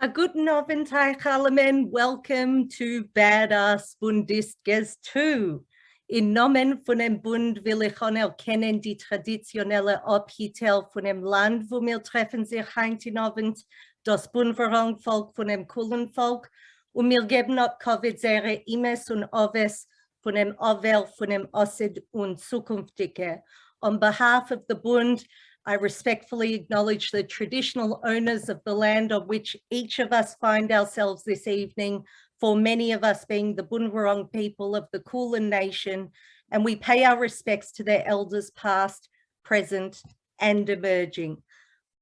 A guten Abend, Allgemein. Welcome to Badass Bundistkes 2. In Namen von dem Bund will ich anerkennen die traditionelle Abhitel von dem Land, wo wir treffen sich heute Abend, das Bundverhandvolk von dem Kullenvolk, und wir geben ab Covid sehr Imes und Aves von dem Avel, von dem Ossid und Zukünftige. On behalf of the Bund, I respectfully acknowledge the traditional owners of the land on which each of us find ourselves this evening, for many of us being the Bundwurrung people of the Kulin Nation, and we pay our respects to their elders past, present, and emerging.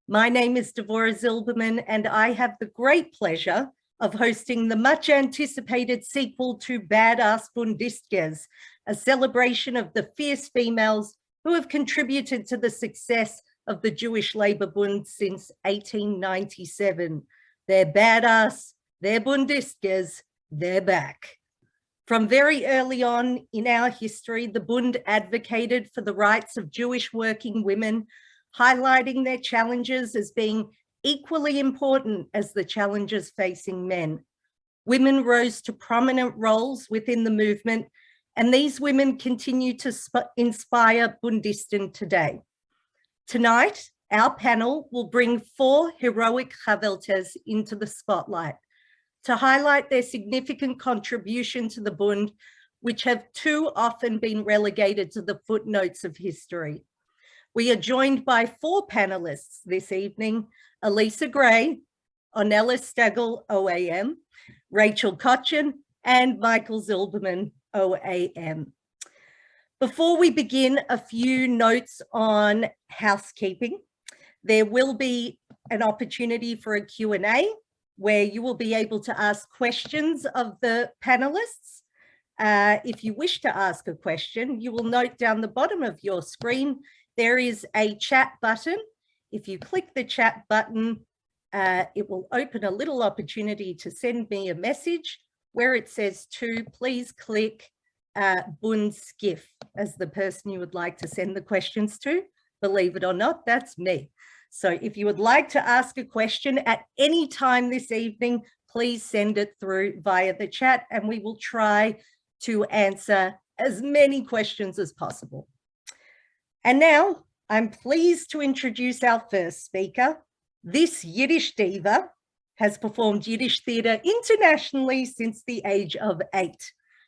My name is Devorah Zilberman, and I have the great pleasure of hosting the much anticipated sequel to Badass Bundistkes, a celebration of the fierce females who have contributed to the success of the Jewish Labour Bund since 1897. They're badass, they're Bundistkes, they're back. From very early on in our history, the Bund advocated for the rights of Jewish working women, highlighting their challenges as being equally important as the challenges facing men. Women rose to prominent roles within the movement, and these women continue to inspire Bundisten today. Tonight, our panel will bring 4 heroic Chaveltes into the spotlight to highlight their significant contribution to the Bund, which have too often been relegated to the footnotes of history. We are joined by 4 panelists this evening: Elisa Gray, Ornella Stagel, OAM, Rachel Cochin, and Michael Zilberman, OAM. Before we begin, a few notes on housekeeping. There will be an opportunity for a Q&A where you will be able to ask questions of the panelists. If you wish to ask a question, you will note down the bottom of your screen, there is a chat button. If you click the chat button, it will open a little opportunity to send me a message where it says to please click Bundistkes as the person you would like to send the questions to. Believe it or not, that's me. So if you would like to ask a question at any time this evening, please send it through via the chat and we will try to answer as many questions as possible. And now I'm pleased to introduce our first speaker. This Yiddish diva has performed Yiddish theatre internationally since the age of 8.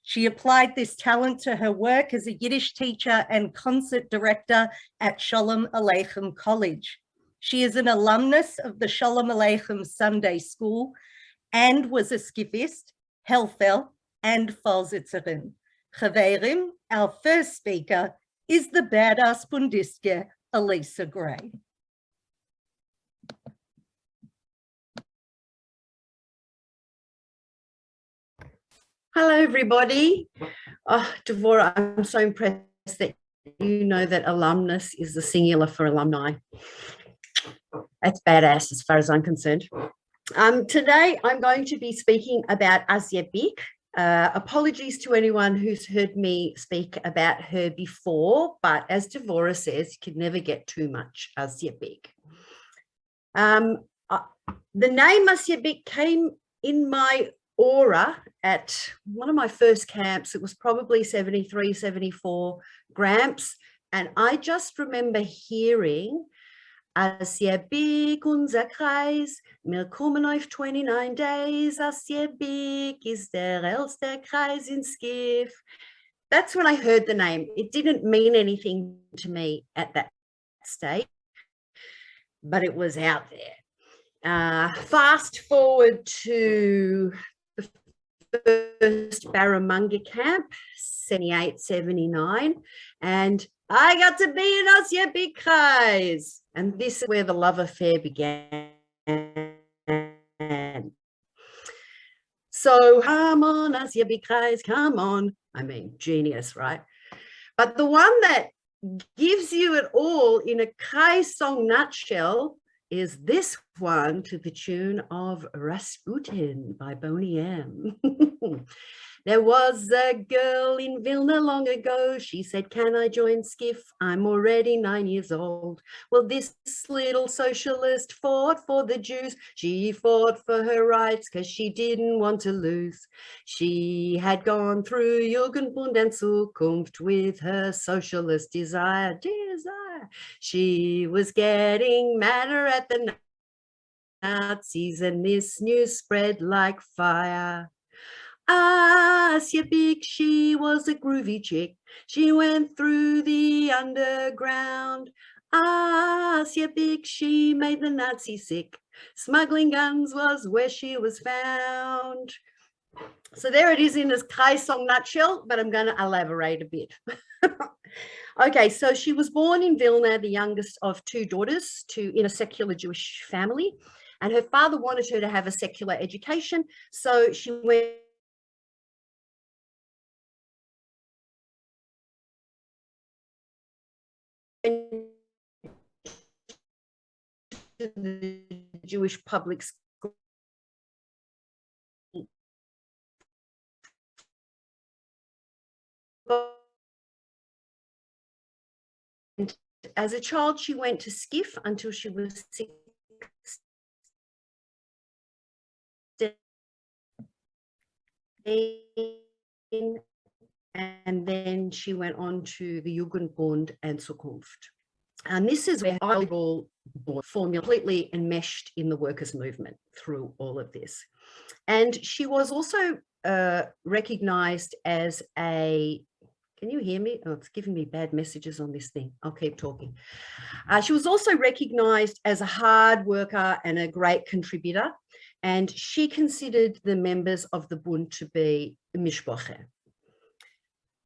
She applied this talent to her work as a Yiddish teacher and concert director at Shalom Aleichem College. She is an alumnus of the Shalom Aleichem Sunday School and was a skiffist, helfer, and Vorsitzerin. Chaverim, our first speaker, is the badass Bundistke, Elisa Gray. Hello, everybody. Oh, Devorah, I'm so impressed that you know that alumnus is the singular for alumni. That's badass as far as I'm concerned. Today, I'm going to be speaking about Asya Bik. Apologies to anyone who's heard me speak about her before, but as Devorah says, you can never get too much Asya Bik. The name Asya Bik came in my aura at one of my first camps. It was probably 73, 74 Gramps. And I just remember hearing Asya Bik, unser Kreis, wir kommen auf 29 days, Asya Bik is der älteste Kreis in Skiff. That's when I heard the name. It didn't mean anything to me at that stage, but it was out there. Fast forward to first Barramunga camp, 78, 79, and I got to be in Asya Bik Kreis. And this is where the love affair began. So come on, Asya Bik Kreis, come on. I mean, genius, right? But the one that gives you it all in a Kreis song nutshell is this one to the tune of Rasputin by Boney M. There was a girl in Vilna long ago. She said, can I join skiff? I'm already 9 years old. Well, this little socialist fought for the Jews. She fought for her rights because she didn't want to lose. She had gone through Jugendbund and Zukunft with her socialist desire. She was getting madder at the Nazis, and this news spread like fire. Asya Big, she was a groovy chick. She went through the underground. Asya Big, she made the Nazis sick. Smuggling guns was where she was found. So there it is in this Kai song nutshell, but I'm going to elaborate a bit. Okay, so she was born in Vilna, the youngest of two daughters, in a secular Jewish family, and her father wanted her to have a secular education, so she went to the Jewish public school. And as a child, she went to skiff until she was 16. And then she went on to the Jugendbund and Zukunft. And this is where I will form completely enmeshed in the workers' movement through all of this. And she was also recognized as a, can you hear me? Oh, it's giving me bad messages on this thing. I'll keep talking. She was also recognized as a hard worker and a great contributor. And she considered the members of the Bund to be mishpoche.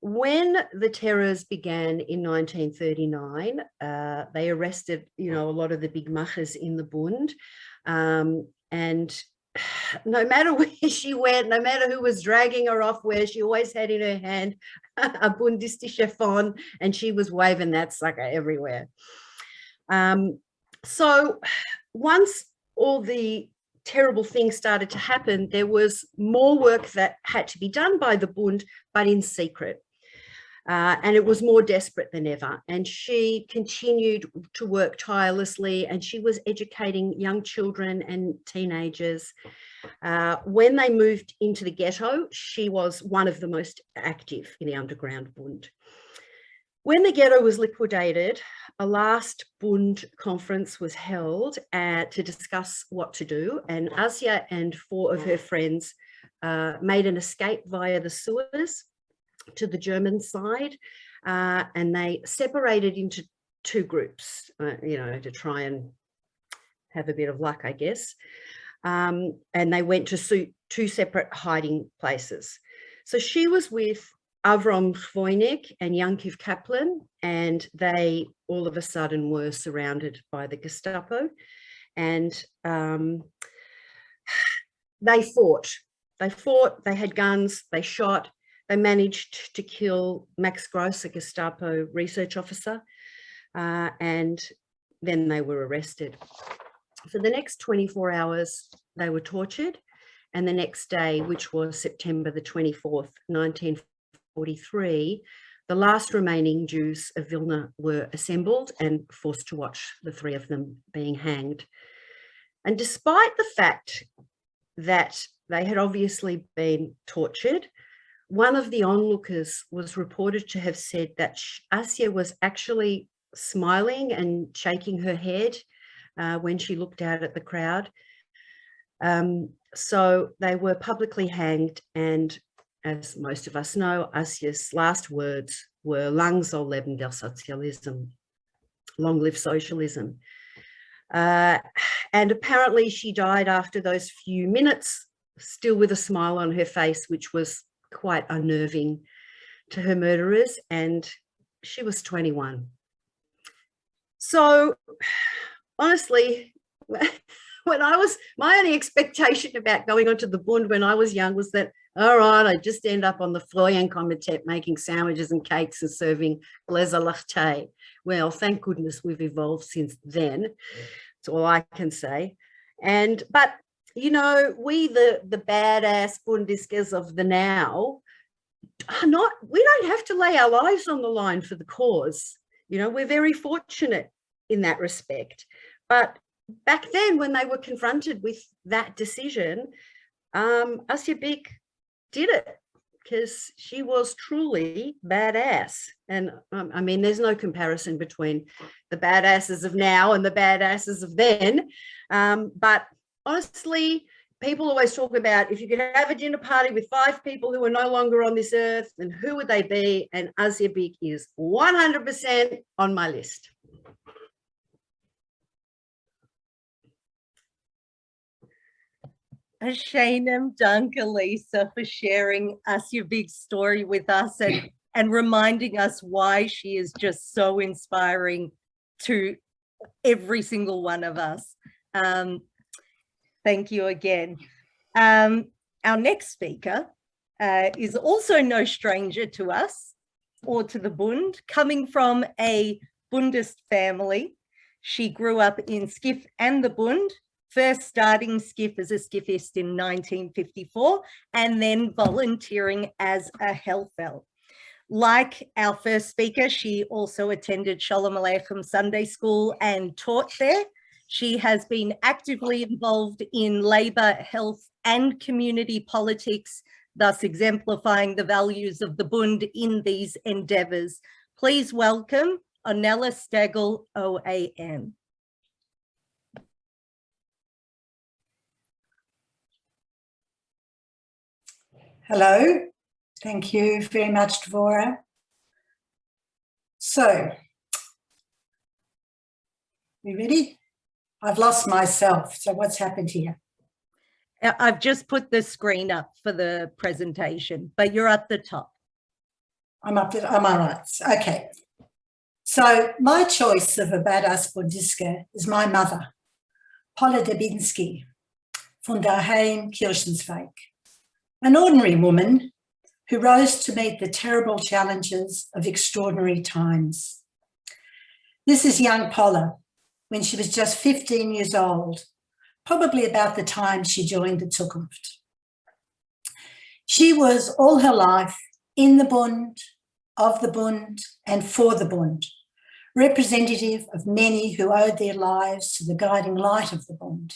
When the terrors began in 1939, they arrested, a lot of the big machers in the Bund. And no matter where she went, no matter who was dragging her off where, she always had in her hand a Bundistische phone, and she was waving that sucker everywhere. So once all the terrible things started to happen, there was more work that had to be done by the Bund, but in secret. And it was more desperate than ever. And she continued to work tirelessly, and she was educating young children and teenagers. When they moved into the ghetto, she was one of the most active in the underground Bund. When the ghetto was liquidated, a last Bund conference was held to discuss what to do. And Asya and 4 of her friends made an escape via the sewers to the German side, and they separated into 2 groups, to try and have a bit of luck, I guess. And they went to 2 separate hiding places. So she was with Avram Voynick and Yankiv Kaplan, and they all of a sudden were surrounded by the Gestapo, and they fought. They had guns, they shot. They managed to kill Max Gross, a Gestapo research officer, and then they were arrested. For the next 24 hours, they were tortured. And the next day, which was September the 24th, 1943, the last remaining Jews of Vilna were assembled and forced to watch the 3 of them being hanged. And despite the fact that they had obviously been tortured, one of the onlookers was reported to have said that Asya was actually smiling and shaking her head when she looked out at the crowd. So they were publicly hanged, and as most of us know, Asya's last words were "Lang soll leben der Sozialism," long live socialism. And apparently she died after those few minutes, still with a smile on her face, which was quite unnerving to her murderers, and she was 21. So honestly, my only expectation about going onto the Bund when I was young was that, all right, I'd just end up on the Feuerkomitee making sandwiches and cakes and serving Gläser Latte. Well, thank goodness we've evolved since then. That's all I can say. But we, the badass Bundistkes of the now, we don't have to lay our lives on the line for the cause. You know, we're very fortunate in that respect. But back then, when they were confronted with that decision, Asya Bic did it because she was truly badass. And I mean, there's no comparison between the badasses of now and the badasses of then. But honestly, people always talk about if you could have a dinner party with 5 people who are no longer on this earth, then who would they be? And Asya Bic is 100% on my list. Hashanem Danka Lisa for sharing Asya Bic's story with us and reminding us why she is just so inspiring to every single one of us. Thank you again. Our next speaker is also no stranger to us or to the Bund, coming from a Bundist family. She grew up in Skiff and the Bund, first starting Skiff as a skiffist in 1954 and then volunteering as a Helfel. Like our first speaker, she also attended Shalom Aleichem Sunday School and taught there. She has been actively involved in labour, health and community politics, thus exemplifying the values of the Bund in these endeavours. Please welcome Ornella Stegel, OAM. Hello, thank you very much, Dvora. So, we ready? I've lost myself, so what's happened here? I've just put the screen up for the presentation, but you're at the top. I'm up there, am I right? Okay. So, my choice of a badass Bundistkes is my mother, Paula Dubinsky, von der Heim Kirchensweg. An ordinary woman who rose to meet the terrible challenges of extraordinary times. This is young Paula when she was just 15 years old, probably about the time she joined the Zukunft. She was all her life in the Bund, of the Bund and for the Bund, representative of many who owed their lives to the guiding light of the Bund.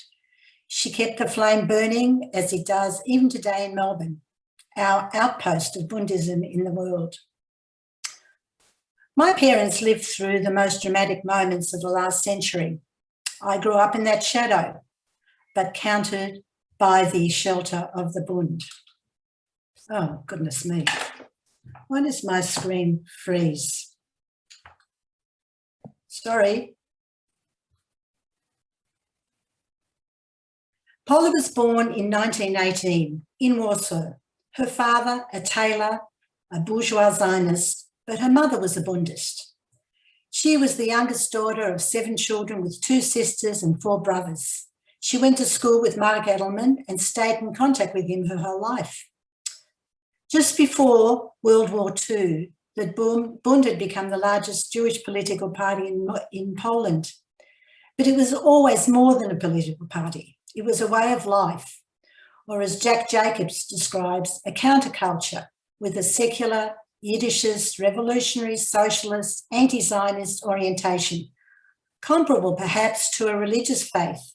She kept the flame burning as it does even today in Melbourne, our outpost of Bundism in the world. My parents lived through the most dramatic moments of the last century. I grew up in that shadow, but counted by the shelter of the Bund. Oh, goodness me. Why does my screen freeze? Sorry. Paula was born in 1918 in Warsaw. Her father, a tailor, a bourgeois Zionist, but her mother was a Bundist. She was the youngest daughter of 7 children with 2 sisters and 4 brothers. She went to school with Mark Edelman and stayed in contact with him her whole life. Just before World War II, the Bund had become the largest Jewish political party in Poland. But it was always more than a political party. It was a way of life, or as Jack Jacobs describes, a counterculture with a secular, Yiddishist, revolutionary, socialist, anti-Zionist orientation, comparable perhaps to a religious faith.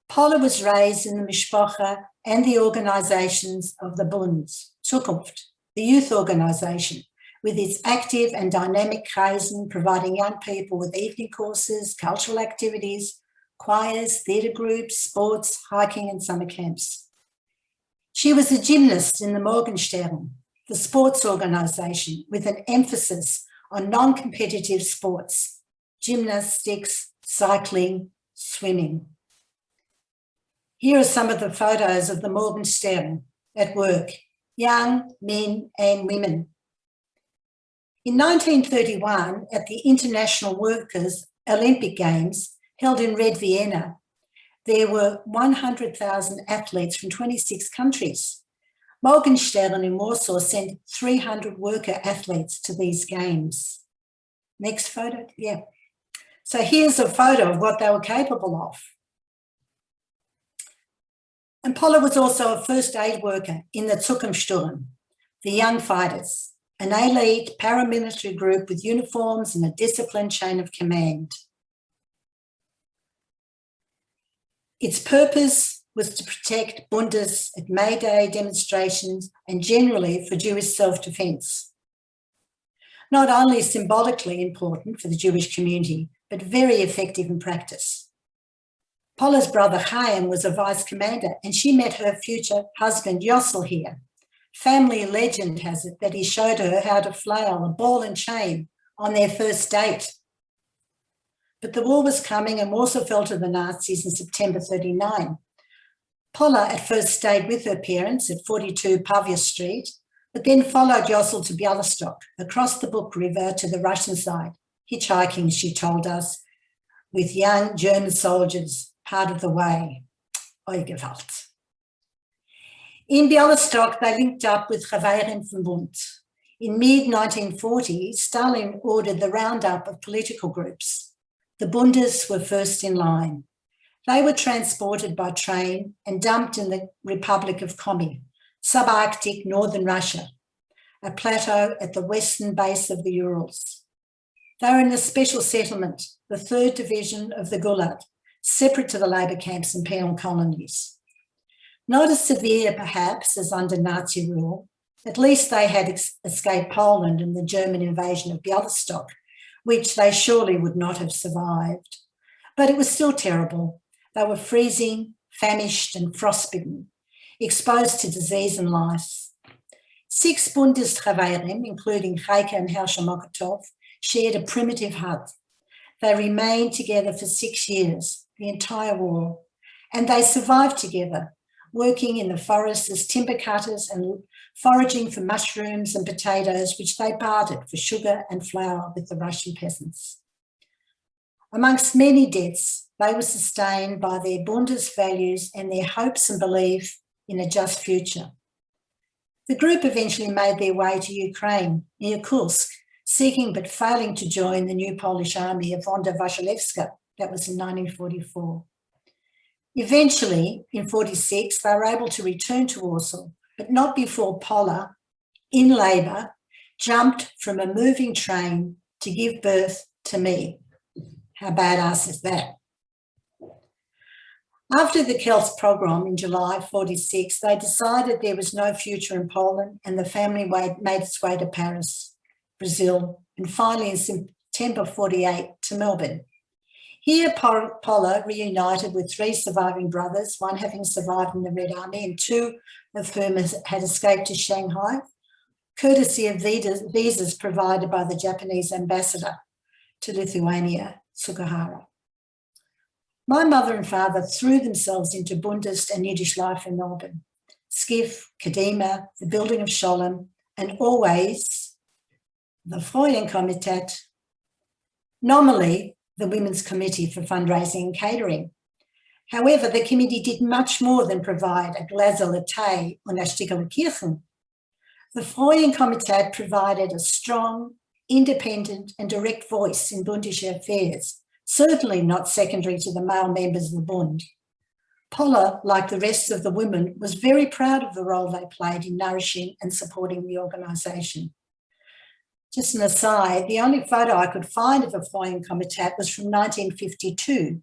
Paula was raised in the Mishpacha and the organisations of the Bund, Zukunft, the youth organisation, with its active and dynamic kreisen, providing young people with evening courses, cultural activities, choirs, theatre groups, sports, hiking and summer camps. She was a gymnast in the Morgenstern, the sports organisation, with an emphasis on non-competitive sports, gymnastics, cycling, swimming. Here are some of the photos of the Morgenstern at work, young men and women. In 1931, at the International Workers' Olympic Games, held in Red Vienna, there were 100,000 athletes from 26 countries. Morgenstern in Warsaw sent 300 worker athletes to these games. Next photo, yeah. So here's a photo of what they were capable of. And Paula was also a first aid worker in the Zukunftssturm, the Young Fighters, an elite paramilitary group with uniforms and a disciplined chain of command. Its purpose was to protect Bundes at May Day demonstrations and generally for Jewish self-defence. Not only symbolically important for the Jewish community, but very effective in practice. Paula's brother Chaim was a vice commander and she met her future husband Yossel here. Family legend has it that he showed her how to flail a ball and chain on their first date. But the war was coming and Warsaw fell to the Nazis in September 1939. Paula at first stayed with her parents at 42 Pavia Street, but then followed Yossel to Bialystok, across the Buk River to the Russian side, hitchhiking, she told us, with young German soldiers, part of the way. Oi Gewalt. In Bialystok, they linked up with heroines from Bund. In mid-1940, Stalin ordered the roundup of political groups. The Bundes were first in line. They were transported by train and dumped in the Republic of Komi, subarctic northern Russia, a plateau at the western base of the Urals. They were in a special settlement, the 3rd Division of the Gulag, separate to the labour camps and penal colonies. Not as severe, perhaps, as under Nazi rule. At least they had escaped Poland and the German invasion of Bialystok, which they surely would not have survived. But it was still terrible. They were freezing, famished and frostbitten, exposed to disease and lice. 6 Bundesheroines, including Heike and Herrscher Mokotov, shared a primitive hut. They remained together for 6 years, the entire war, and they survived together, working in the forests as timber cutters and foraging for mushrooms and potatoes, which they bartered for sugar and flour with the Russian peasants. Amongst many deaths, they were sustained by their Bundes values and their hopes and belief in a just future. The group eventually made their way to Ukraine, near Kursk, seeking but failing to join the new Polish army of Wanda Wasilewska. That was in 1944. Eventually, in 1946, they were able to return to Warsaw, but not before Paula, in labour, jumped from a moving train to give birth to me. How badass is that? After the Kelts pogrom in July 1946, they decided there was no future in Poland and the family made its way to Paris, Brazil, and finally in September 1948 to Melbourne. Here, Paula reunited with 3 surviving brothers, one having survived in the Red Army and 2 of whom had escaped to Shanghai, courtesy of visas provided by the Japanese ambassador to Lithuania, Sugihara. My mother and father threw themselves into Bundist and Yiddish life in Melbourne, Skiff, Kadima, the building of Sholem, and always the Freudenkomitee, nominally the Women's Committee for Fundraising and Catering. However, the committee did much more than provide a Gläser Latte und a Stickerle Kirchen. The Freudenkomitee provided a strong, independent and direct voice in Bundische affairs, certainly not secondary to the male members of the Bund. Paula, like the rest of the women, was very proud of the role they played in nourishing and supporting the organisation. Just an aside, the only photo I could find of a Freudenkomitee was from 1952.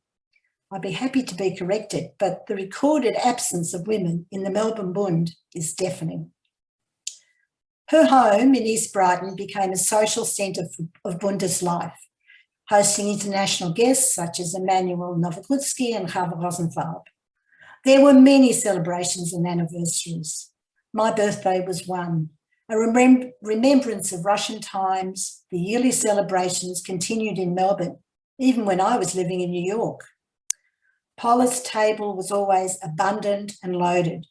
I'd be happy to be corrected, but the recorded absence of women in the Melbourne Bund is deafening. Her home in East Brighton became a social centre of Bundes life, hosting international guests such as Emmanuel Novokutsky and Chava Rosenfarb. There were many celebrations and anniversaries. My birthday was one. A remembrance of Russian times, the yearly celebrations continued in Melbourne, even when I was living in New York. Paula's table was always abundant and loaded.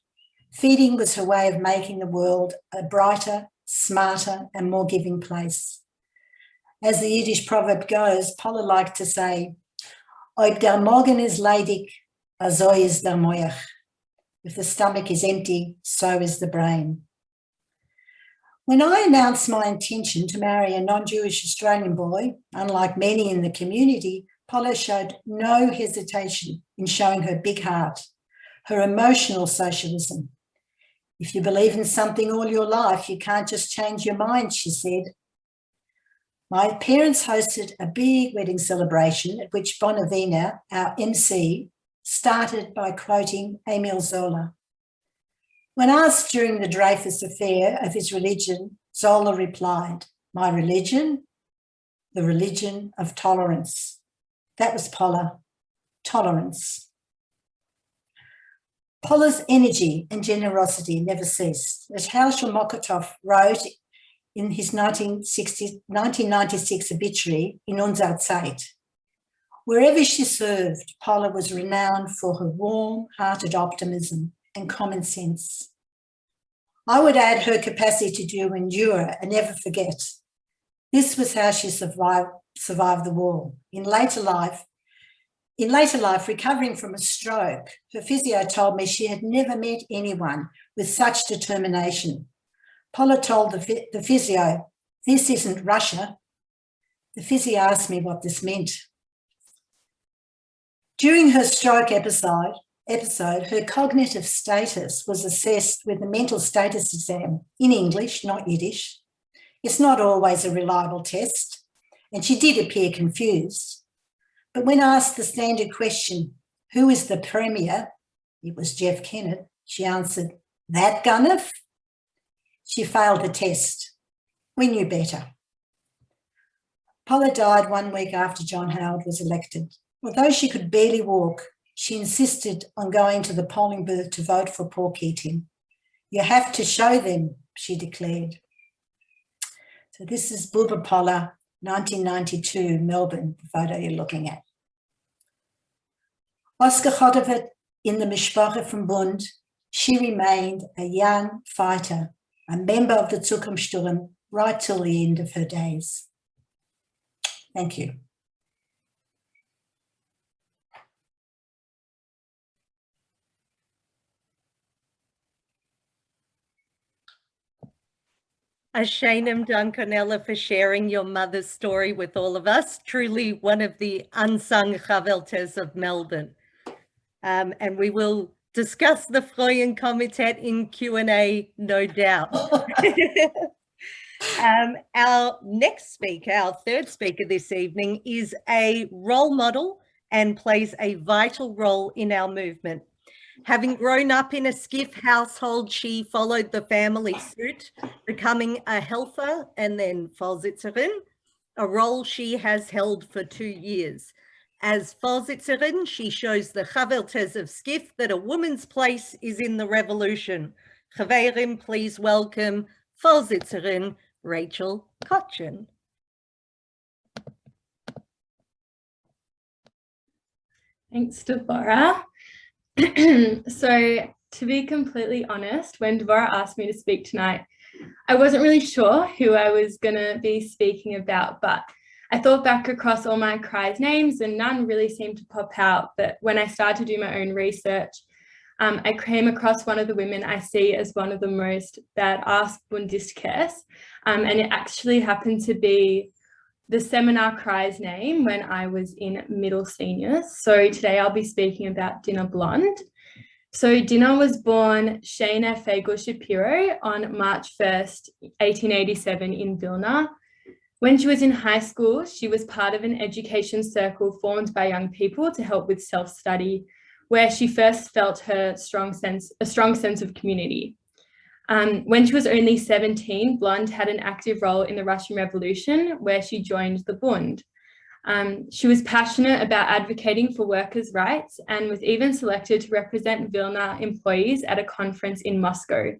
Feeding was her way of making the world a brighter, smarter and more giving place. As the Yiddish proverb goes, Paula liked to say, Ob der Magen is ledig, so is der Moach. If the stomach is empty, so is the brain. When I announced my intention to marry a non-Jewish Australian boy, unlike many in the community, Paula showed no hesitation in showing her big heart, her emotional socialism. If you believe in something all your life, you can't just change your mind, she said. My parents hosted a big wedding celebration at which Bonavina, our MC, started by quoting Emile Zola. When asked during the Dreyfus affair of his religion, Zola replied, "My religion, the religion of tolerance." That was Paula, tolerance. Paula's energy and generosity never ceased. As Herschel Mokotov wrote in his 1996 obituary in Unser Zeit, wherever she served, Paula was renowned for her warm-hearted optimism and common sense. I would add her capacity to endure and never forget. This was how she survived the war. In later life, recovering from a stroke, her physio told me she had never met anyone with such determination. Paula told the physio, "This isn't Russia." The physio asked me what this meant. During her stroke episode, her cognitive status was assessed with a mental status exam in English, not Yiddish. It's not always a reliable test, and she did appear confused. But when asked the standard question, "Who is the Premier?" It was Jeff Kennett. She answered, "That Gunneth?" She failed the test. We knew better. Paula died 1 week after John Howard was elected. Although she could barely walk, she insisted on going to the polling booth to vote for Paul Keating. "You have to show them," she declared. So this is Buba Paula, 1992, Melbourne, the photo you're looking at. Ausgechodevet in the Mishpache from Bund, she remained a young fighter, a member of the Zukunftssturm right till the end of her days. Thank you. Ashanim Duncanella for sharing your mother's story with all of us. Truly one of the unsung Chaveltes of Melbourne. And we will discuss the Freuen Komitet in Q&A, no doubt. Our next speaker, our third speaker this evening, is a role model and plays a vital role in our movement. Having grown up in a skiff household, she followed the family suit, becoming a helper and then Vorsitzerin, a role she has held for 2 years. As Vorsitzerin, she shows the Chaveltes of Skiff that a woman's place is in the revolution. Chaverim, please welcome Vorsitzerin Rachel Cochin. Thanks, Deborah. So to be completely honest, when Deborah asked me to speak tonight, I wasn't really sure who I was going to be speaking about, but I thought back across all my cries names and none really seemed to pop out. But when I started to do my own research, I came across one of the women I see as one of the most badass Bundistkes, and it actually happened to be the seminar cries name when I was in middle seniors. So today I'll be speaking about Dina Blond. So Dina was born Shana Fagel Shapiro on March 1st, 1887 in Vilna. When she was in high school, she was part of an education circle formed by young people to help with self-study, where she first felt a strong sense of community. When she was only 17, Blond had an active role in the Russian Revolution, where she joined the Bund. She was passionate about advocating for workers' rights and was even selected to represent Vilna employees at a conference in Moscow.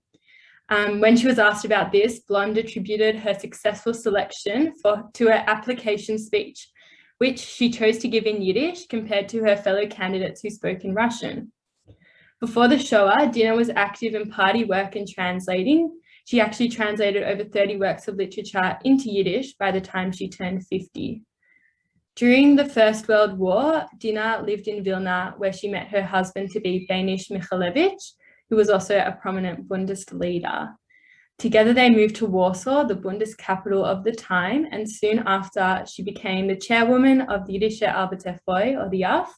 When she was asked about this, Blond attributed her successful selection to her application speech, which she chose to give in Yiddish compared to her fellow candidates who spoke in Russian. Before the Shoah, Dina was active in party work and translating. She actually translated over 30 works of literature into Yiddish by the time she turned 50. During the First World War, Dina lived in Vilna, where she met her husband-to-be Benish Michalevich, who was also a prominent Bundist leader. Together they moved to Warsaw, the Bundist capital of the time, and soon after she became the chairwoman of the Yiddische Arbeiterfrau, or the YAF,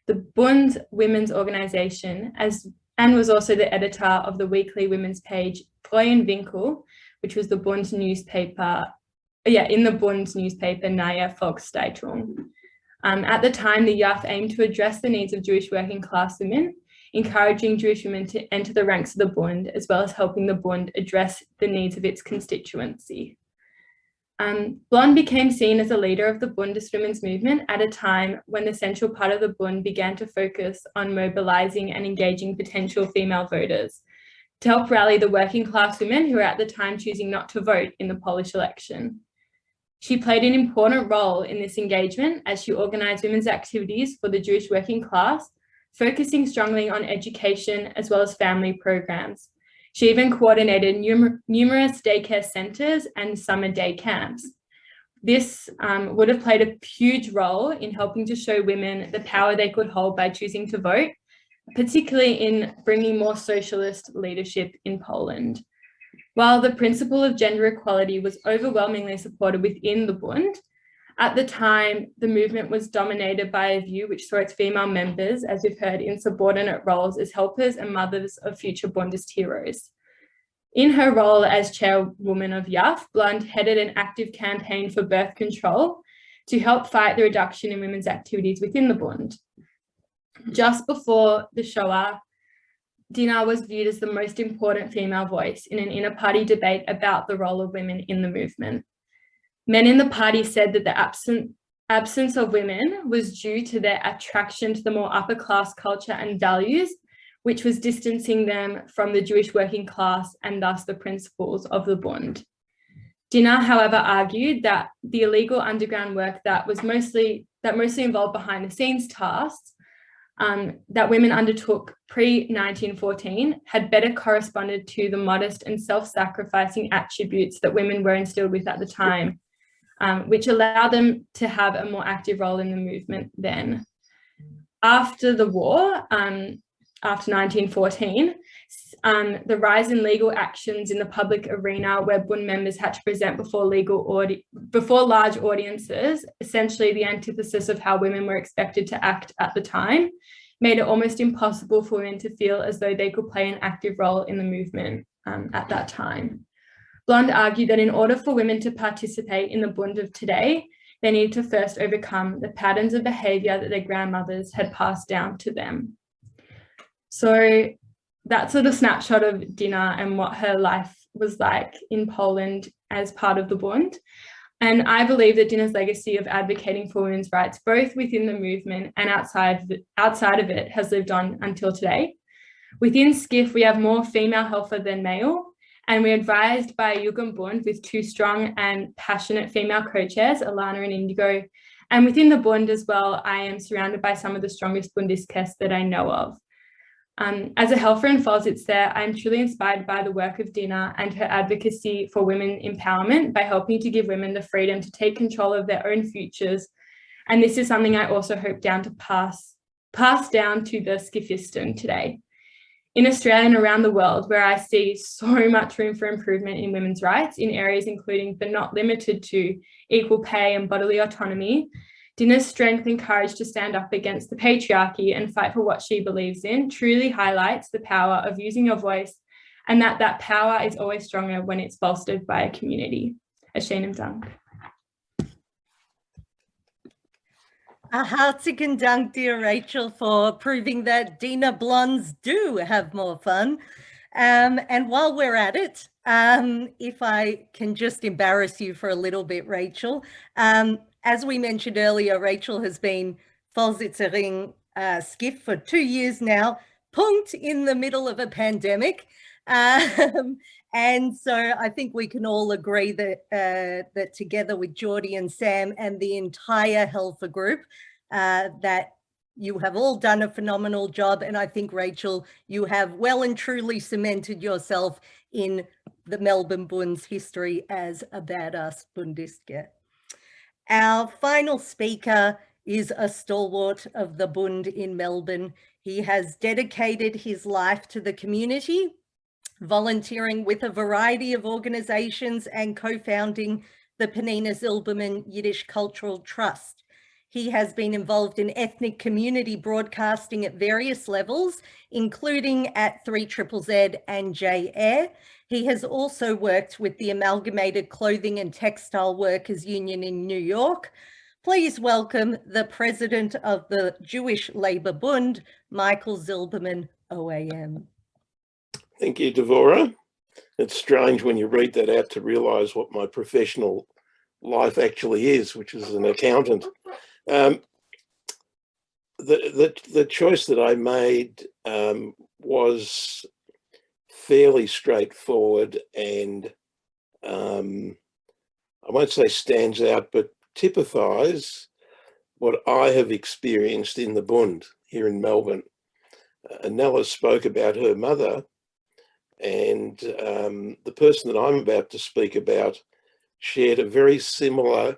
the Bund women's organization, as and was also the editor of the weekly women's page Freien Winkel, which was the Bund newspaper, in the Bund newspaper Neue Volkszeitung. At the time, the YAF aimed to address the needs of Jewish working class women, encouraging Jewish women to enter the ranks of the Bund, as well as helping the Bund address the needs of its constituency. Blond became seen as a leader of the Bundist women's movement at a time when the central part of the Bund began to focus on mobilizing and engaging potential female voters to help rally the working class women who were at the time choosing not to vote in the Polish election. She played an important role in this engagement as she organized women's activities for the Jewish working class, focusing strongly on education as well as family programs. She even coordinated numerous daycare centers and summer day camps. This would have played a huge role in helping to show women the power they could hold by choosing to vote, particularly in bringing more socialist leadership in Poland. While the principle of gender equality was overwhelmingly supported within the Bund, at the time, the movement was dominated by a view which saw its female members, as we've heard, in subordinate roles as helpers and mothers of future Bundist heroes. In her role as chairwoman of YAF, Blond headed an active campaign for birth control to help fight the reduction in women's activities within the Bund. Just before the Shoah, Dina was viewed as the most important female voice in an inner-party debate about the role of women in the movement. Men in the party said that the absence of women was due to their attraction to the more upper-class culture and values, which was distancing them from the Jewish working class and thus the principles of the Bund. Dina, however, argued that the illegal underground work that mostly involved behind-the-scenes tasks that women undertook pre-1914 had better corresponded to the modest and self-sacrificing attributes that women were instilled with at the time, which allowed them to have a more active role in the movement then. After the war, after 1914, the rise in legal actions in the public arena where Bund members had to present before large audiences, essentially the antithesis of how women were expected to act at the time, made it almost impossible for women to feel as though they could play an active role in the movement at that time. Blond argued that in order for women to participate in the Bund of today, they needed to first overcome the patterns of behaviour that their grandmothers had passed down to them. So that's sort of a snapshot of Dina and what her life was like in Poland as part of the Bund. And I believe that Dina's legacy of advocating for women's rights, both within the movement and outside of it, has lived on until today. Within SCIF, we have more female helfer than male, and we're advised by a Jugendbund with two strong and passionate female co-chairs, Alana and Indigo. And within the Bund as well, I am surrounded by some of the strongest Bundistkes that I know of. As a helper in Vorsitz, I'm truly inspired by the work of Dina and her advocacy for women empowerment by helping to give women the freedom to take control of their own futures. And this is something I also hope to pass down to the Skifisten today. In Australia and around the world, where I see so much room for improvement in women's rights in areas including but not limited to equal pay and bodily autonomy, Dina's strength and courage to stand up against the patriarchy and fight for what she believes in truly highlights the power of using your voice, and that power is always stronger when it's bolstered by a community. Hartelijk dank. Hartelijk dank, dear Rachel, for proving that Dina blondes do have more fun. And while we're at it, if I can just embarrass you for a little bit, Rachel, as we mentioned earlier, Rachel has been Vorsitzerin SCIF for 2 years now, punkt in the middle of a pandemic. And so I think we can all agree that, that together with Geordie and Sam and the entire Helfer group, that you have all done a phenomenal job. And I think, Rachel, you have well and truly cemented yourself in the Melbourne Bund's history as a badass Bundistke. Our final speaker is a stalwart of the Bund in Melbourne. He has dedicated his life to the community, volunteering with a variety of organisations and co-founding the Penina Zilberman Yiddish Cultural Trust. He has been involved in ethnic community broadcasting at various levels, including at 3ZZZ and J-Air. He has also worked with the Amalgamated Clothing and Textile Workers Union in New York. Please welcome the President of the Jewish Labour Bund, Michael Zilberman, OAM. Thank you, Devorah. It's strange when you read that out to realise what my professional life actually is, which is an accountant. The choice that I made was fairly straightforward and I won't say stands out, but typifies what I have experienced in the Bund here in Melbourne. Nella spoke about her mother, and the person that I'm about to speak about shared a very similar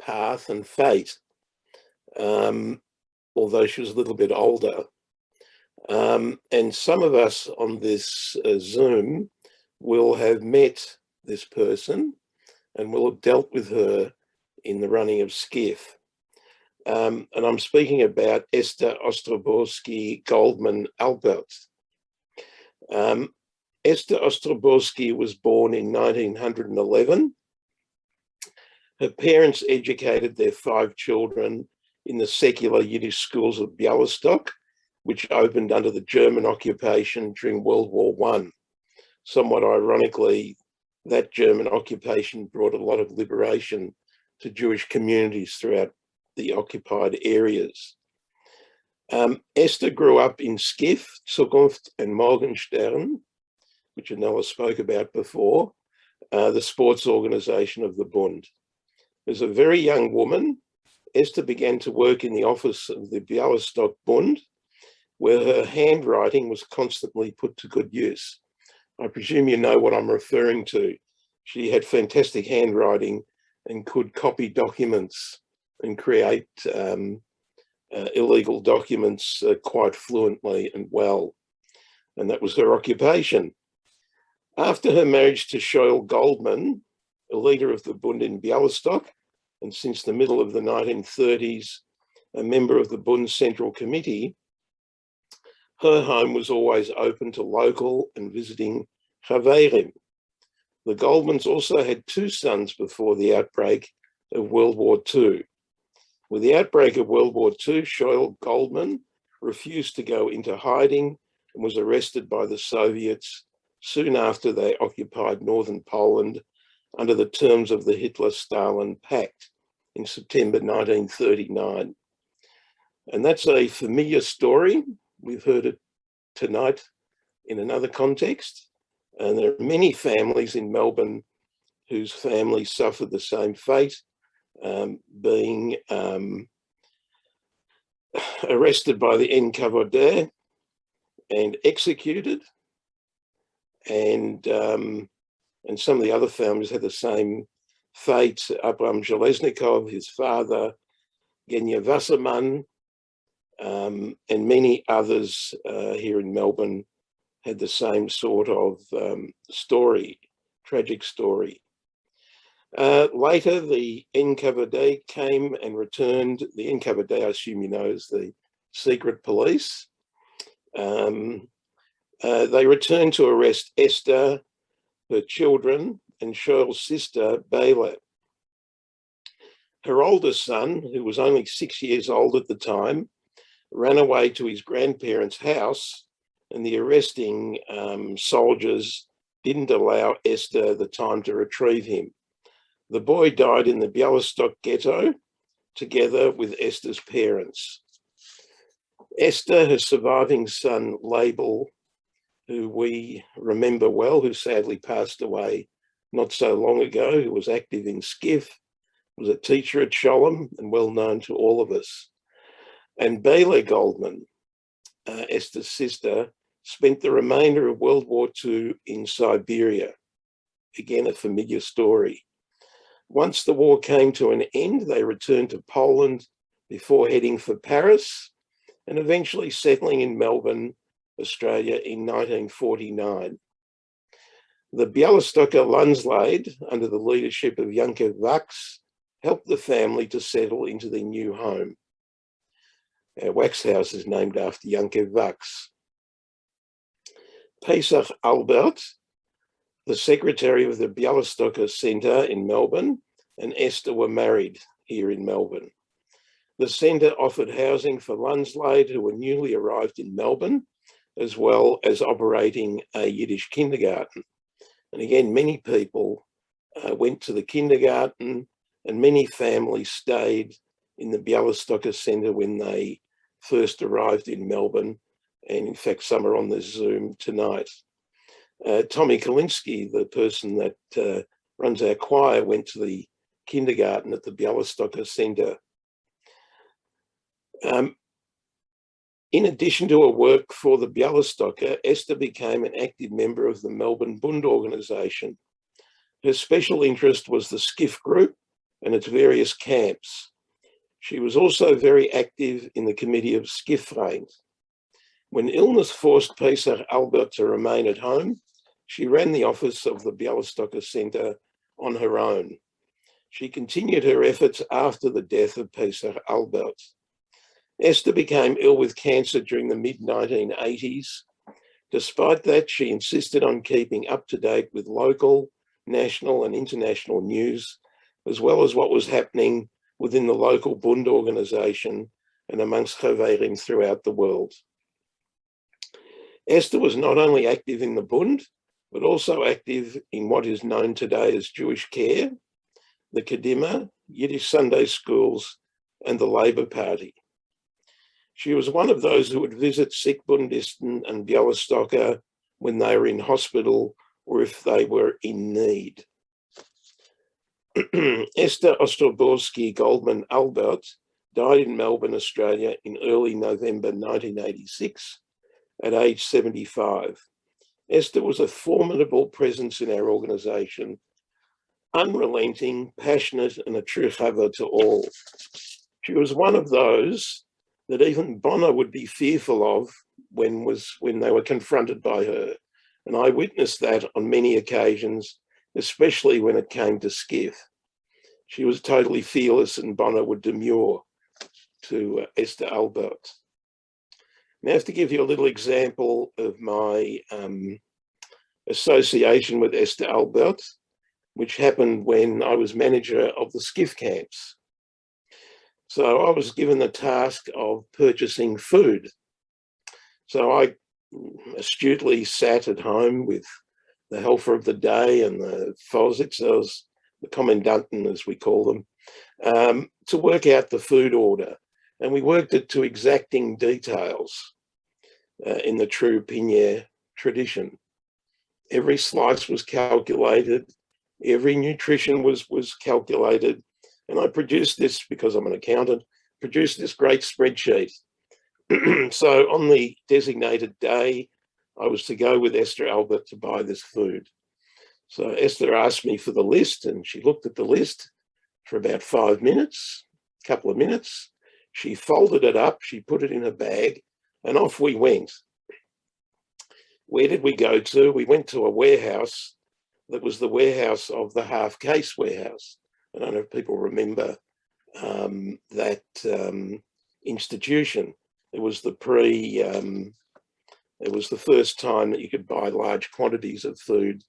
path and fate, although she was a little bit older. And some of us on this Zoom will have met this person and will have dealt with her in the running of Skiff. And I'm speaking about Esther Ostroborsky Goldman Albert. Esther Ostroborsky was born in 1911. Her parents educated their 5 children in the secular Yiddish schools of Bialystok, which opened under the German occupation during World War I. Somewhat ironically, that German occupation brought a lot of liberation to Jewish communities throughout the occupied areas. Esther grew up in Skiff, Zukunft and Morgenstern, which Anella spoke about before, the sports organisation of the Bund. As a very young woman, Esther began to work in the office of the Bialystok Bund, where her handwriting was constantly put to good use. I presume you know what I'm referring to. She had fantastic handwriting and could copy documents and create illegal documents quite fluently and well. And that was her occupation. After her marriage to Shoel Goldman, a leader of the Bund in Bialystok, and since the middle of the 1930s, a member of the Bund Central Committee, her home was always open to local and visiting Chaverim. The Goldmans also had 2 sons before the outbreak of World War II. With the outbreak of World War II, Shoel Goldman refused to go into hiding and was arrested by the Soviets soon after they occupied northern Poland under the terms of the Hitler-Stalin Pact in September 1939. And that's a familiar story. We've heard it tonight in another context. And there are many families in Melbourne whose families suffered the same fate, being arrested by the NKVD and executed. And some of the other families had the same fate. Abram Zheleznikov, his father, Genya Wasserman, and many others here in Melbourne had the same sort of story, tragic story. Later, the NKVD came and returned. The NKVD, I assume you know, is the secret police. They returned to arrest Esther, her children, and Shoel's sister, Bela. Her oldest son, who was only 6 years old at the time, ran away to his grandparents' house, and the arresting soldiers didn't allow Esther the time to retrieve him. The boy died in the Bialystok ghetto together with Esther's parents. Esther, her surviving son, Label, who we remember well, who sadly passed away not so long ago, who was active in Skiff, was a teacher at Sholem and well known to all of us. And Bela Goldman, Esther's sister, spent the remainder of World War II in Siberia. Again, a familiar story. Once the war came to an end, they returned to Poland before heading for Paris and eventually settling in Melbourne, Australia in 1949. The Bialystoker Landslade, under the leadership of Janke Waks, helped the family to settle into their new home. Our wax house is named after Yankev Wax. Pesach Albert, the secretary of the Bialystoker Centre in Melbourne, and Esther were married here in Melbourne. The centre offered housing for Landslade who were newly arrived in Melbourne, as well as operating a Yiddish kindergarten. And again, many people went to the kindergarten, and many families stayed in the Bialystoker Centre when they first arrived in Melbourne. And in fact, some are on the Zoom tonight. Tommy Kalinsky, the person that runs our choir, went to the kindergarten at the Bialystoker Centre. In addition to her work for the Bialystoker, Esther became an active member of the Melbourne Bund organisation. Her special interest was the skiff group and its various camps. She was also very active in the committee of skiff vereins. When illness forced Pesach Albert to remain at home, she ran the office of the Bialystoker Centre on her own. She continued her efforts after the death of Pesach Albert. Esther became ill with cancer during the mid-1980s. Despite that, she insisted on keeping up to date with local, national and international news, as well as what was happening within the local Bund organisation and amongst Chaverim throughout the world. Esther was not only active in the Bund, but also active in what is known today as Jewish Care, the Kadima, Yiddish Sunday schools, and the Labour Party. She was one of those who would visit sick Bundisten and Bialystoker when they were in hospital or if they were in need. Esther Ostroborsky Goldman Albert died in Melbourne, Australia in early November 1986 at age 75. Esther was a formidable presence in our organisation, unrelenting, passionate and a true chava to all. She was one of those that even Bonner would be fearful of when they were confronted by her. And I witnessed that on many occasions, especially when it came to skiff. She was totally fearless and Bonner would demur to Esther Albert. Now, I have to give you a little example of my association with Esther Albert, which happened when I was manager of the skiff camps. So I was given the task of purchasing food. So I astutely sat at home with the helper of the day and the Vorsitzers, the Kommandanten as we call them, to work out the food order. And we worked it to exacting details in the true Pinier tradition. Every slice was calculated, every nutrition was calculated. And I produced this, because I'm an accountant, produced this great spreadsheet. So on the designated day, I was to go with Esther Albert to buy this food. So Esther asked me for the list and she looked at the list for about 5 minutes, a couple of minutes. She folded it up, she put it in her bag and off we went. Where did we go to? We went to a warehouse that was the warehouse of the Half Case warehouse. I don't know if people remember that institution. It was the first time that you could buy large quantities of food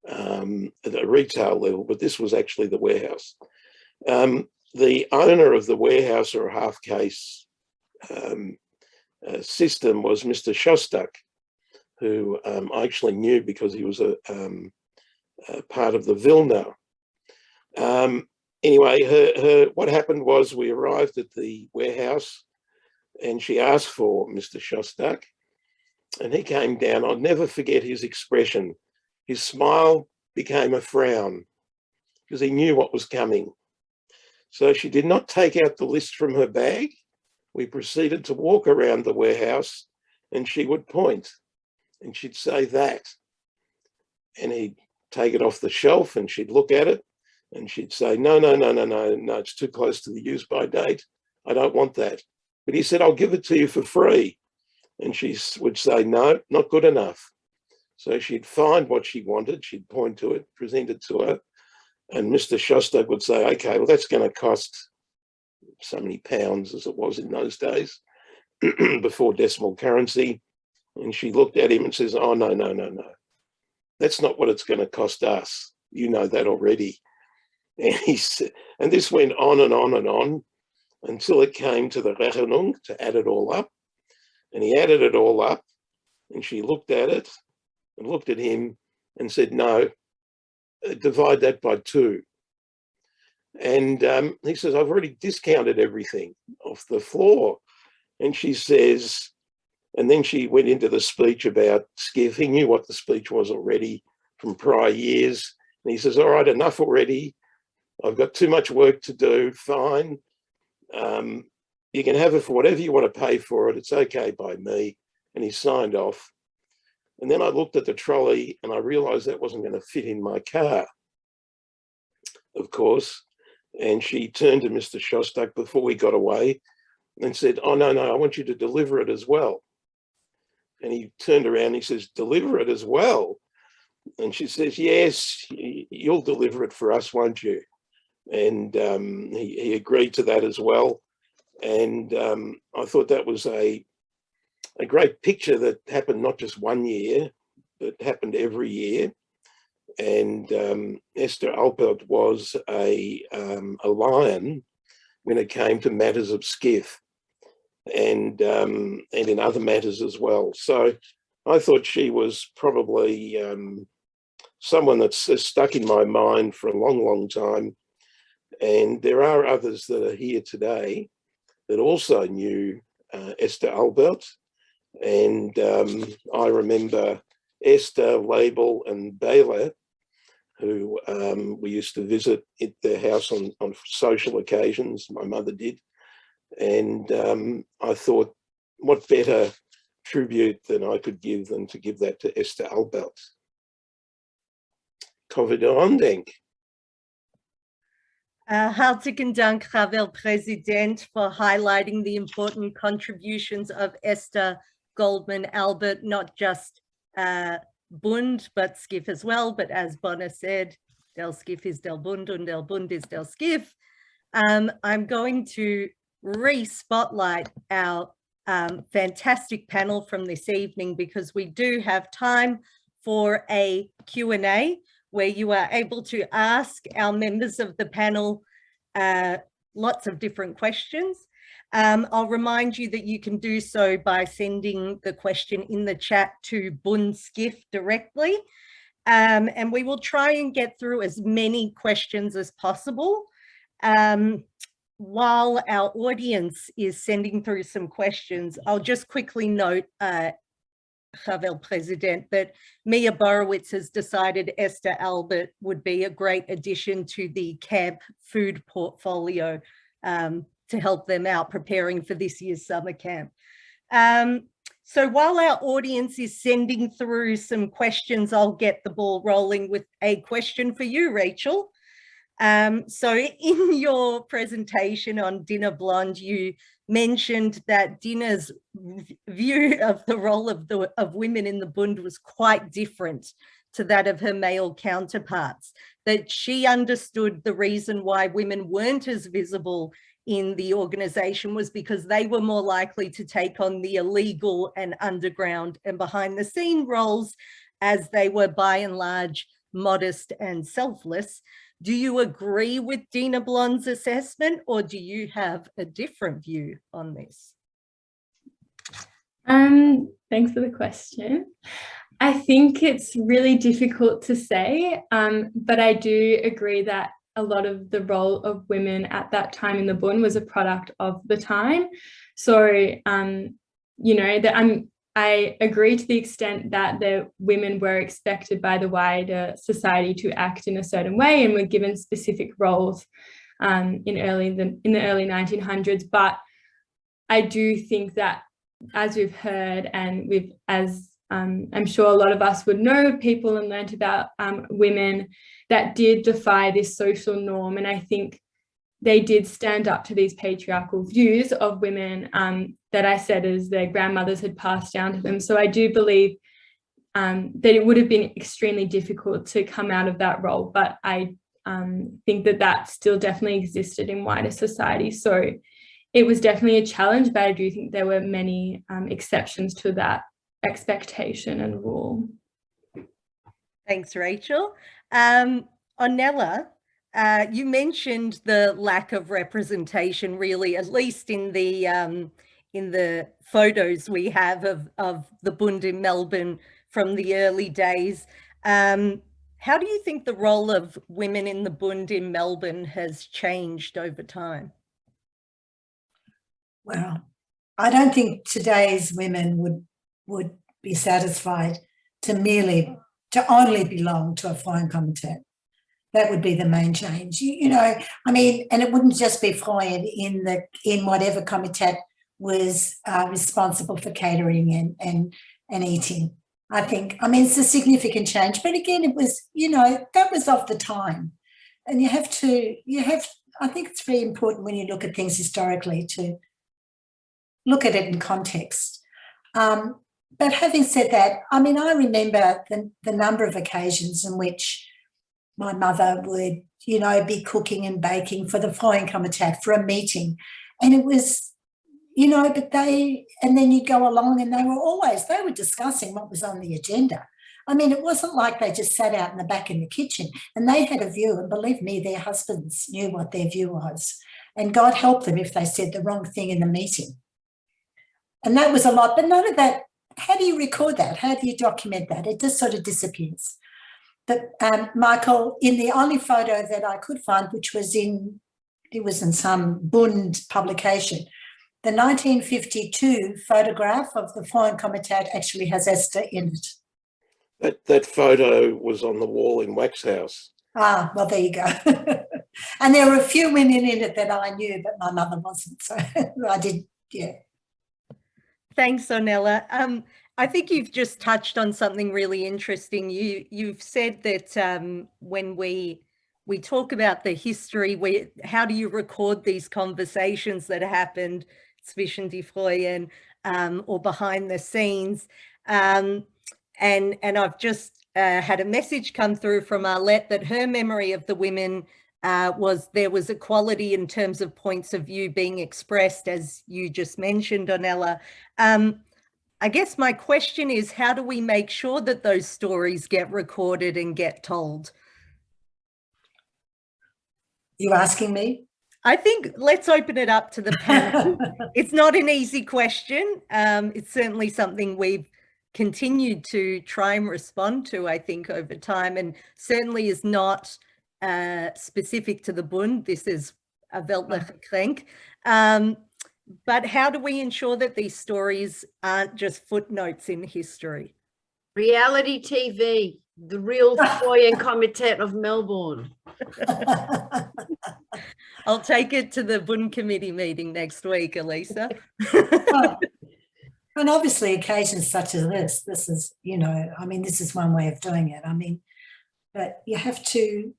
at a retail level, but this was actually the warehouse. The owner of the warehouse or Half Case system was Mr. Shostak, who I actually knew because he was a part of the Vilna. Anyway, what happened was we arrived at the warehouse and she asked for Mr. Shostak and he came down. I'll never forget his expression. His smile became a frown because he knew what was coming. So she did not take out the list from her bag. We proceeded to walk around the warehouse and she would point and she'd say that. And he'd take it off the shelf and she'd look at it and she'd say, no, it's too close to the use by date. I don't want that. But he said, I'll give it to you for free. And she would say, no, not good enough. So she'd find what she wanted. She'd point to it, present it to her. And Mr. Shostak would say, okay, well, that's going to cost so many pounds, as it was in those days, before decimal currency. And she looked at him and says, oh, no, no, no, no. That's not what it's going to cost us. You know that already. And this went on and on and on until it came to the Rechnung to add it all up. And he added it all up, and she looked at it and looked at him and said, no, divide that by 2. And he says, I've already discounted everything off the floor. And she says, and then she went into the speech about skiff. He knew what the speech was already from prior years. And he says, all right, enough already. I've got too much work to do. Fine. You can have it for whatever you want to pay for it. It's okay by me. And he signed off. And then I looked at the trolley and I realized that wasn't going to fit in my car, of course. And she turned to Mr. Shostak before we got away and said, oh, no, no, I want you to deliver it as well. And he turned around and he says, deliver it as well? And she says, yes, you'll deliver it for us, won't you? And he agreed to that as well. And I thought that was a great picture that happened not just one year, but happened every year. And Esther Alpert was a lion when it came to matters of skiff and in other matters as well. So I thought she was probably someone that's stuck in my mind for a long, long time. And there are others that are here today that also knew Esther Albert. And I remember Esther, Label and Bela, who we used to visit at their house on social occasions. My mother did. And I thought, what better tribute than I could give than to give that to Esther Albert. Covidondenk. Hartelijk Dank, Herr Präsident, for highlighting the important contributions of Esther Goldman Albert, not just Bund, but Skiff as well. But as Bonner said, Del Skiff is Del Bund and Del Bund is Del Skiff. I'm going to re-spotlight our fantastic panel from this evening, because we do have time for a Q&A where you are able to ask our members of the panel lots of different questions. I'll remind you that you can do so by sending the question in the chat to Bundistkes directly. And we will try and get through as many questions as possible. While our audience is sending through some questions, I'll just quickly note, Herr President, that Mia Borowitz has decided Esther Albert would be a great addition to the camp food portfolio to help them out preparing for this year's summer camp. So while our audience is sending through some questions, I'll get the ball rolling with a question for you, Rachel. So in your presentation on Dina Blond, you mentioned that Dina's view of the role of women in the Bund was quite different to that of her male counterparts, that she understood the reason why women weren't as visible in the organization was because they were more likely to take on the illegal and underground and behind the scene roles, as they were by and large modest and selfless. Do you agree with Dina Blond's assessment, or do you have a different view on this? Thanks for the question. I think it's really difficult to say, but I do agree that a lot of the role of women at that time in the Bund was a product of the time. So, you know, that I agree to the extent that the women were expected by the wider society to act in a certain way and were given specific roles in the early 1900s. But I do think that, as we've heard, and as I'm sure a lot of us would know people and learnt about women that did defy this social norm, and I think they did stand up to these patriarchal views of women that I said as their grandmothers had passed down to them. So I do believe that it would have been extremely difficult to come out of that role, but I think that that still definitely existed in wider society. So it was definitely a challenge, but I do think there were many exceptions to that expectation and rule. Thanks, Rachel. Ornella, you mentioned the lack of representation, really, at least in the photos we have of the Bund in Melbourne from the early days. How do you think the role of women in the Bund in Melbourne has changed over time? Well, I don't think today's women would be satisfied to only belong to a Freuen Komitee. That would be the main change. You know, I mean, and it wouldn't just be Freuen in whatever Komitee was responsible for catering and eating. I mean, it's a significant change, but again, it was, you know, that was of the time. And I think it's very important when you look at things historically to look at it in context. But having said that, I mean, I remember the number of occasions in which my mother would, you know, be cooking and baking for the Freuen Komitee for a meeting. And it was, you know, and then you go along and they were discussing what was on the agenda. I mean, it wasn't like they just sat out in the back in the kitchen and they had a view, and believe me, their husbands knew what their view was. And God help them if they said the wrong thing in the meeting. And that was a lot, but none of that. How do you record that? How do you document that? It just sort of disappears. But Michael, in the only photo that I could find, which was in some Bund publication, the 1952 photograph of the Freuen Komitee actually has Esther in it. That photo was on the wall in Waxhouse. Ah, well, there you go. And there were a few women in it that I knew, but my mother wasn't. So I did, yeah. Thanks, Ornella. I think you've just touched on something really interesting. You've said that when we talk about the history, how do you record these conversations that happened zwischen die Freuen or behind the scenes? And I've just had a message come through from Arlette that her memory of the women was there was equality in terms of points of view being expressed, as you just mentioned, Ornella. I guess my question is, how do we make sure that those stories get recorded and get told? You asking me? I think let's open it up to the panel. It's not an easy question. It's certainly something we've continued to try and respond to, I think, over time, and certainly is not specific to the Bund. This is a weltliche Krenk. But how do we ensure that these stories aren't just footnotes in history? Reality TV, the real Freuen Komitee of Melbourne. I'll take it to the Bund committee meeting next week, Elisa. And obviously occasions such as this is, you know, I mean, this is one way of doing it. I mean, but you have to,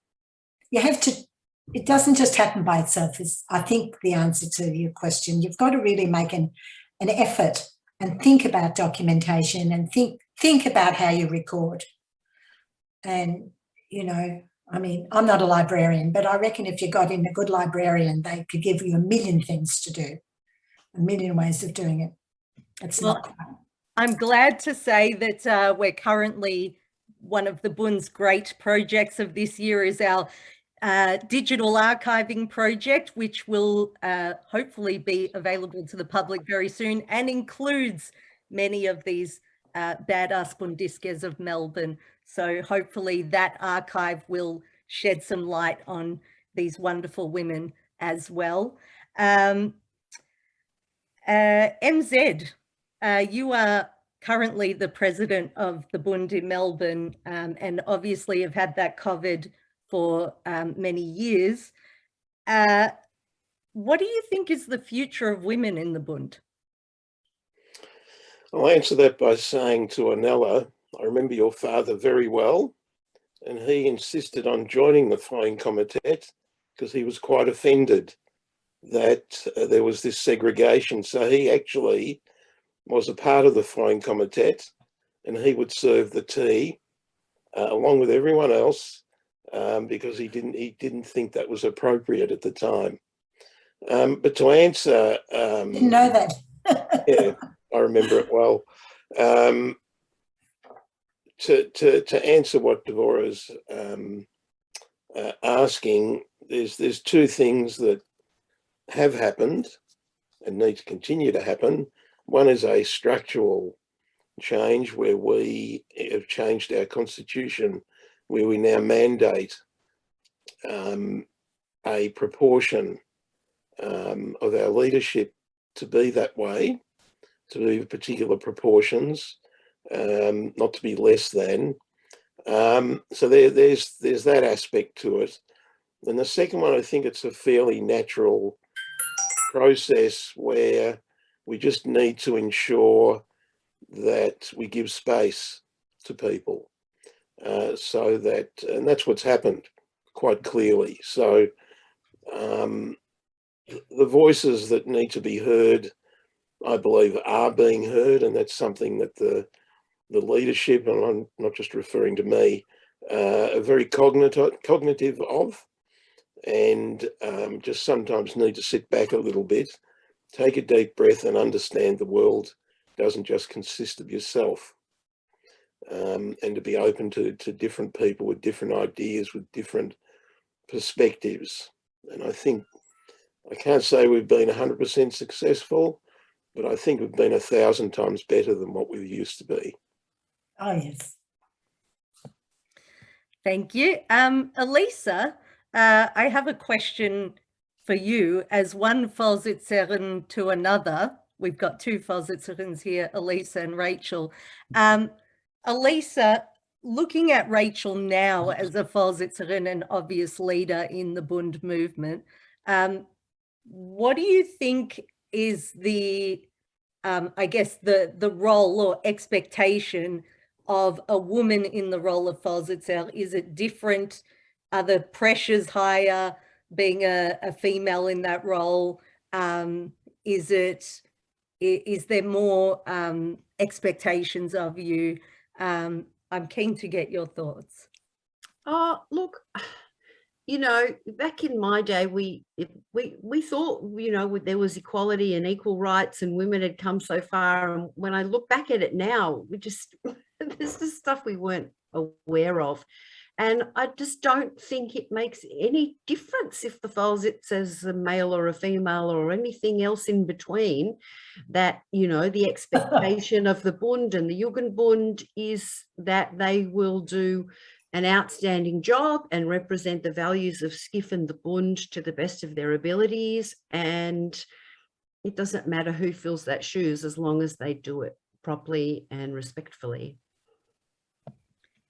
it doesn't just happen by itself is, I think, the answer to your question. You've got to really make an effort and think about documentation and think about how you record. And, you know, I mean, I'm not a librarian, but I reckon if you got in a good librarian, they could give you a million things to do, a million ways of doing it. It's not quite. I'm glad to say that we're currently, one of the Bund's great projects of this year is our digital archiving project, which will hopefully be available to the public very soon and includes many of these badass Bundistkes of Melbourne. So hopefully that archive will shed some light on these wonderful women as well. MZ, you are currently the president of the Bund in Melbourne and obviously have had that covered for many years. What do you think is the future of women in the Bund? I'll answer that by saying to Ornella, I remember your father very well, and he insisted on joining the Freuen Komitee because he was quite offended that there was this segregation. So he actually was a part of the Freuen Komitee, and he would serve the tea along with everyone else because he didn't think that was appropriate at the time. But to answer, Didn't know that. yeah, I remember it well. To answer what Devorah's asking, there's two things that have happened and need to continue to happen. One is a structural change where we have changed our constitution, where we now mandate a proportion of our leadership to be that way, to be particular proportions, not to be less than. So there's that aspect to it. And the second one, I think it's a fairly natural process where we just need to ensure that we give space to people, so that, and that's what's happened quite clearly. So the voices that need to be heard, I believe, are being heard, and that's something that the leadership, and I'm not just referring to me, are very cognitive of, and just sometimes need to sit back a little bit, take a deep breath, and understand the world doesn't just consist of yourself, and to be open to different people with different ideas, with different perspectives. And I think, I can't say we've been 100% successful, but I think we've been 1,000 times better than what we used to be. Oh, yes. Thank you. Elisa, I have a question for you as one Vorsitzerin to another. We've got two Vorsitzerins here, Elisa and Rachel. Elisa, looking at Rachel now as a Vorsitzerin and obvious leader in the Bund movement, what do you think is the, I guess, the role or expectation of a woman in the role of Vorsitzer? Is it different? Are the pressures higher being a female in that role? Is there more expectations of you? I'm keen to get your thoughts. Look, you know, back in my day, we thought, you know, there was equality and equal rights and women had come so far. And when I look back at it now, there's just stuff we weren't aware of. And I just don't think it makes any difference if the Vorsitz is a male or a female or anything else in between, that, you know, the expectation of the Bund and the Jugendbund is that they will do an outstanding job and represent the values of SCIF and the Bund to the best of their abilities. And it doesn't matter who fills that shoes as long as they do it properly and respectfully.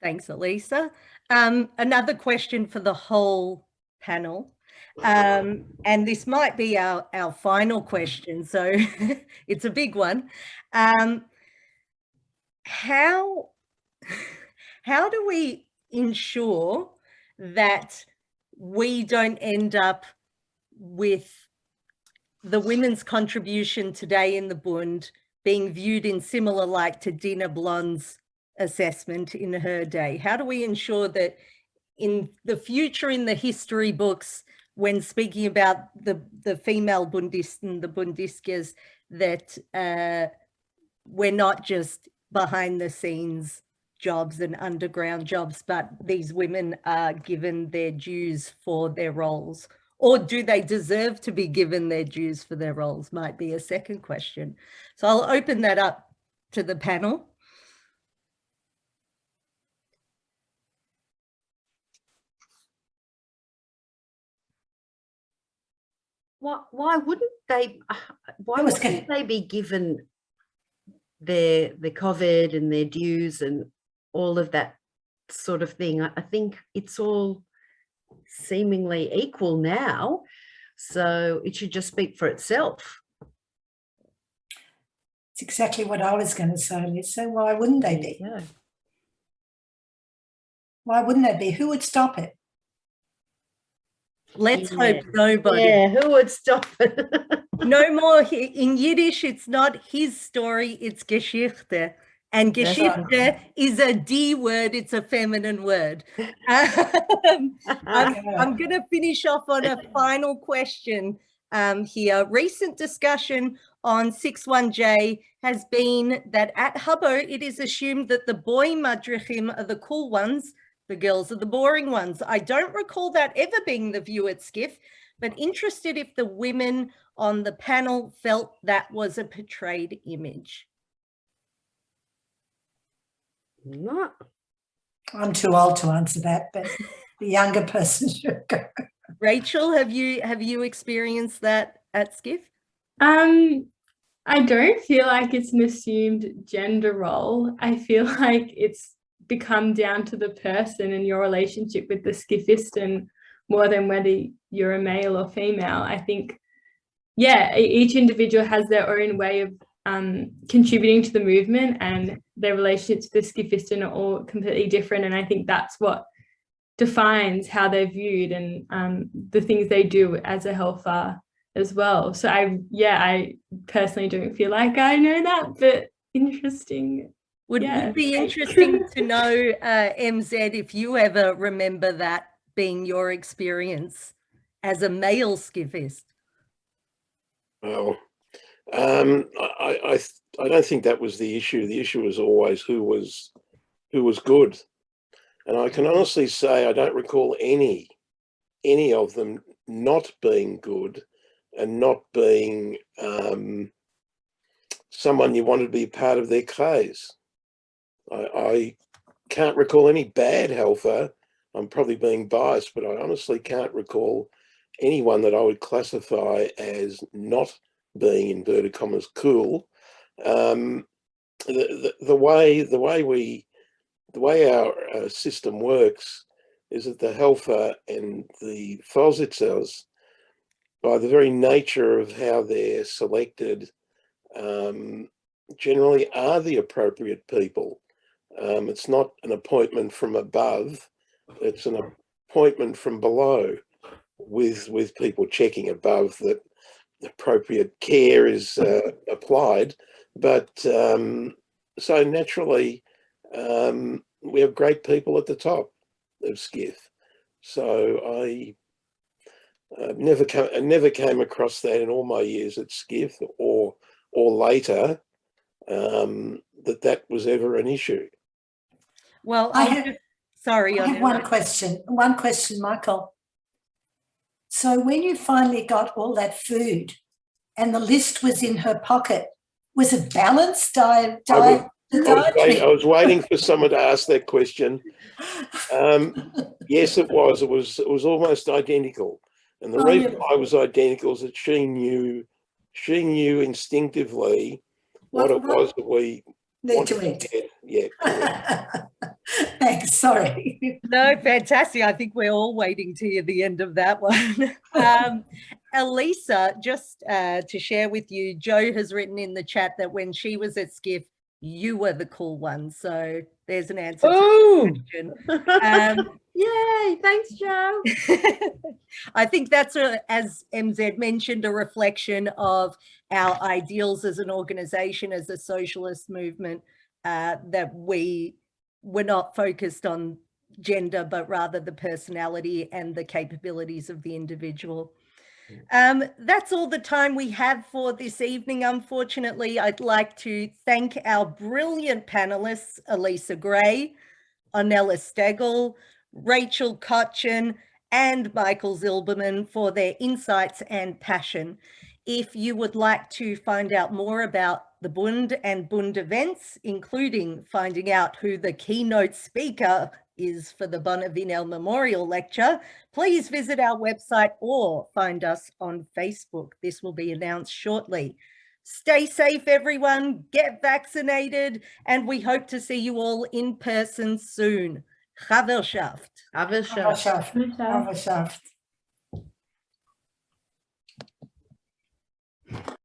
Thanks, Elisa. Another question for the whole panel. And this might be our final question, so it's a big one. How do we ensure that we don't end up with the women's contribution today in the Bund being viewed in similar light to Dina Blond's assessment in her day? How do we ensure that in the future, in the history books, when speaking about the female Bundisten, the Bundistkes, that we're not just behind the scenes jobs and underground jobs, but these women are given their dues for their roles? Or do they deserve to be given their dues for their roles, might be a second question. So I'll open that up to the panel. Why wouldn't they? Why wouldn't they be given their COVID and their dues and all of that sort of thing? I think it's all seemingly equal now, so it should just speak for itself. It's exactly what I was going to say, Lisa. Why wouldn't they be? Yeah. Why wouldn't they be? Who would stop it? Let's hope nobody. Yeah, who would stop it? No more. In Yiddish, it's not his story, it's Geschichte. And That's Geschichte is a D word, it's a feminine word. I'm going to finish off on a final question here. Recent discussion on 61J has been that at Hubbo, it is assumed that the boy madrichim are the cool ones, the girls are the boring ones. I don't recall that ever being the view at SCIF, but interested if the women on the panel felt that was a portrayed image. Not. I'm too old to answer that, but the younger person should go. Rachel, have you experienced that at SCIF? I don't feel like it's an assumed gender role. I feel like it's become down to the person and your relationship with the SCIFistan more than whether you're a male or female. I think, yeah, each individual has their own way of contributing to the movement, and their relationships with the SCIFistan are all completely different. And I think that's what defines how they're viewed and the things they do as a helfer as well. So I personally don't feel like I know that, but interesting. Would be interesting to know, MZ, if you ever remember that being your experience as a male SCIFist. Well, I don't think that was the issue. The issue was always who was good, and I can honestly say I don't recall any of them not being good and not being someone you wanted to be part of their craze. I can't recall any bad helfer. I'm probably being biased, but I honestly can't recall anyone that I would classify as not being, inverted commas, cool. The way our system works is that the helfer and the Vorsitzers, by the very nature of how they're selected, generally are the appropriate people. It's not an appointment from above, it's an appointment from below, with people checking above that appropriate care is applied. But so naturally, we have great people at the top of SCIF. So I never came across that in all my years at SCIF or later, that was ever an issue. Well, I have one question, Michael. So when you finally got all that food and the list was in her pocket, was it balanced? I was waiting for someone to ask that question. Yes, it was. It was almost identical. And the reason why it was identical is that she knew instinctively what it was that we wanted to get. Yeah. Thanks, sorry. No, fantastic. I think we're all waiting to hear the end of that one. Elisa, just to share with you, Joe has written in the chat that when she was at SCIF, you were the cool one. So there's an answer to the question. Yay, thanks, Joe. I think that's, as MZ mentioned, a reflection of our ideals as an organization, as a socialist movement, that we're not focused on gender, but rather the personality and the capabilities of the individual. That's all the time we have for this evening. Unfortunately, I'd like to thank our brilliant panelists, Elisa Gray, Ornella Stegel, Rachel Cochin, and Michael Zilberman for their insights and passion. If you would like to find out more about the Bund and Bund events, including finding out who the keynote speaker is for the Bonneville Memorial Lecture, please visit our website or find us on Facebook. This will be announced shortly. Stay safe, everyone, get vaccinated, and we hope to see you all in person soon. Haverschaft. Haverschaft. Haverschaft.